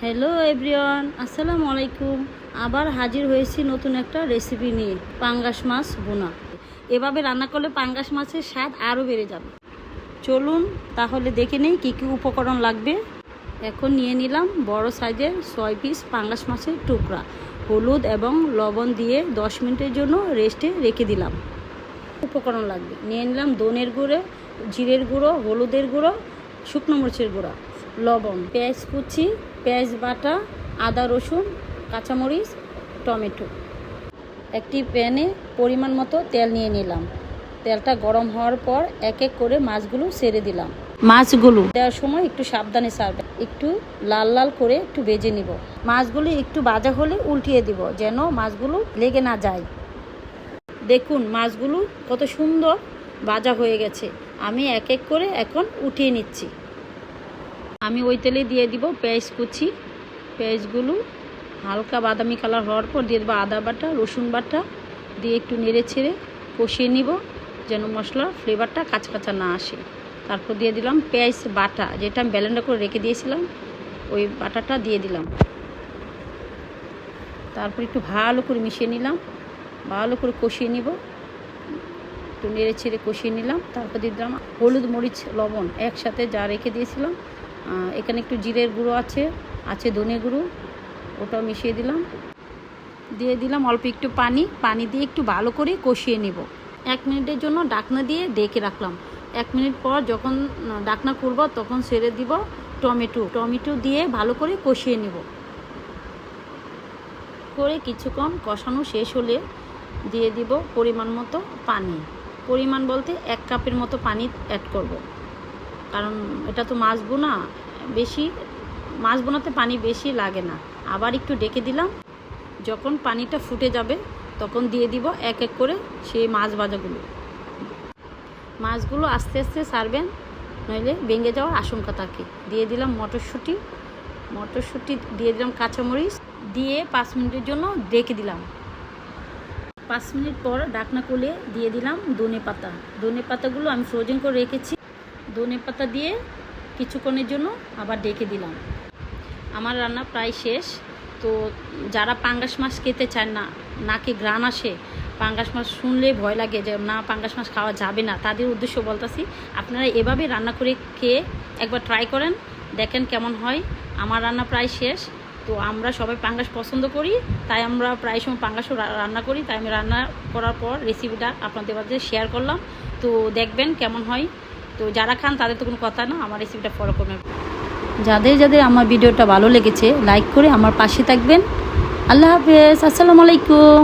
Hello everyone, আসসালামু আলাইকুম। আবার হাজির হয়েছি নতুন একটা রেসিপি নিয়ে, পাঙ্গাস মাছ বোনা। এভাবে রান্না করলে পাঙ্গাস মাছের স্বাদ আরও বেড়ে যাবে। চলুন তাহলে দেখে নেই কী কী উপকরণ লাগবে। এখন নিয়ে নিলাম বড় সাইজের 6 পিস পাঙ্গাস মাছের টুকরা। হলুদ এবং লবণ দিয়ে 10 মিনিটের জন্য রেস্টে রেখে দিলাম। উপকরণ লাগবে, নিয়ে নিলাম ধনের গুঁড়ো, জিরের গুঁড়ো, হলুদের গুঁড়ো, শুকনো মরিচের গুঁড়ো, লবণ, পেঁয়াজ কুচি, পেঁয়াজ বাটা, আদা রসুন, কাঁচামরিচ, টমেটো। একটি প্যানে পরিমাণ মতো তেল নিয়ে নিলাম। তেলটা গরম হওয়ার পর এক এক করে মাছগুলো ছেড়ে দিলাম। মাছগুলো দেওয়ার সময় একটু সাবধানে ছাড়বে, একটু লাল লাল করে একটু ভেজে নিব। মাছগুলো একটু ভাজা হলে উল্টিয়ে দিব যেন মাছগুলো লেগে না যায়। দেখুন মাছগুলো কত সুন্দর ভাজা হয়ে গেছে। আমি এক এক করে এখন উঠিয়ে নিচ্ছি। আমি ওই তেলে দিয়ে দিব পেঁয়াজ কুচি। পেঁয়াজগুলো হালকা বাদামি কালার হওয়ার পর দিয়ে দেবো আদা বাটা, রসুন বাটা দিয়ে একটু নেড়ে ছেড়ে কষিয়ে নিব যেন মশলার ফ্লেভারটা কাঁচা কাঁচা না আসে। তারপর দিয়ে দিলাম পেঁয়াজ বাটা, যেটা আমি ব্লেন্ডার করে রেখে দিয়েছিলাম, ওই বাটাটা দিয়ে দিলাম। তারপর একটু ভালো করে মিশিয়ে নিলাম, ভালো করে কষিয়ে নিব, একটু নেড়ে ছেড়ে কষিয়ে নিলাম। তারপর দিয়ে দিলাম হলুদ, মরিচ, লবণ একসাথে যা রেখে দিয়েছিলাম। এখানে একটু জিরের গুঁড়ো আছে ধনে গুঁড়ো, ওটাও মিশিয়ে দিলাম। দিয়ে দিলাম অল্প একটু পানি দিয়ে একটু ভালো করে কষিয়ে নেব। 1 মিনিটের জন্য ঢাকনা দিয়ে ঢেকে রাখলাম। 1 মিনিট পর যখন ঢাকনা খুলব তখন ছেড়ে দিব টমেটো দিয়ে ভালো করে কষিয়ে নেব। করে কিছুক্ষণ কষানো শেষ হলে দিয়ে দিব পরিমাণ মতো পানি। পরিমাণ বলতে 1 কাপের মতো পানি অ্যাড করব, কারণ এটা তো মাছ বোনা, মাছ বোনাতে পানি বেশি লাগে না। আবার একটু ঢেকে দিলাম। যখন পানিটা ফুটে যাবে তখন দিয়ে দিব এক এক করে সেই মাছ মাছগুলো আস্তে আস্তে ছাড়বেন, নইলে ভেঙে যাওয়ার আশঙ্কা থাকে। দিয়ে দিলাম মটরশুঁটি দিয়ে দিলাম কাঁচামরিচ দিয়ে 5 মিনিটের জন্য ঢেকে দিলাম। 5 মিনিট পর ঢাকনা খুলে দিয়ে দিলাম ধনে পাতাগুলো আমি ফ্রোজেন করে রেখেছি। ধনে পাতা দিয়ে কিছুক্ষণের জন্য আবার ঢেকে দিলাম। আমার রান্না প্রায় শেষ। তো যারা পাঙ্গাস মাছ খেতে চান না, নাকি ঘ্রাণ আসে, পাঙ্গাস মাছ শুনলে ভয় লাগে যে না পাঙ্গাস মাছ খাওয়া যাবে না, তাদের উদ্দেশ্য বলতেছি আপনারা এভাবে রান্না করে খেয়ে একবার ট্রাই করেন, দেখেন কেমন হয়। আমার রান্না প্রায় শেষ। তো আমরা সবাই পাঙ্গাস পছন্দ করি, তাই আমরা প্রায় সময় পাঙ্গাসও রান্না করি। তাই আমি রান্না করার পর রেসিপিটা আপনাদের মাঝে শেয়ার করলাম। তো দেখবেন কেমন হয়। তো যারা খান তাদের তো কোনো কথা না, আমার রেসিপিটা ফলো করবেন। যাদের আমার ভিডিওটা ভালো লেগেছে লাইক করে আমার পাশে থাকবেন। আল্লাহ হাফেজ, আসসালামু আলাইকুম।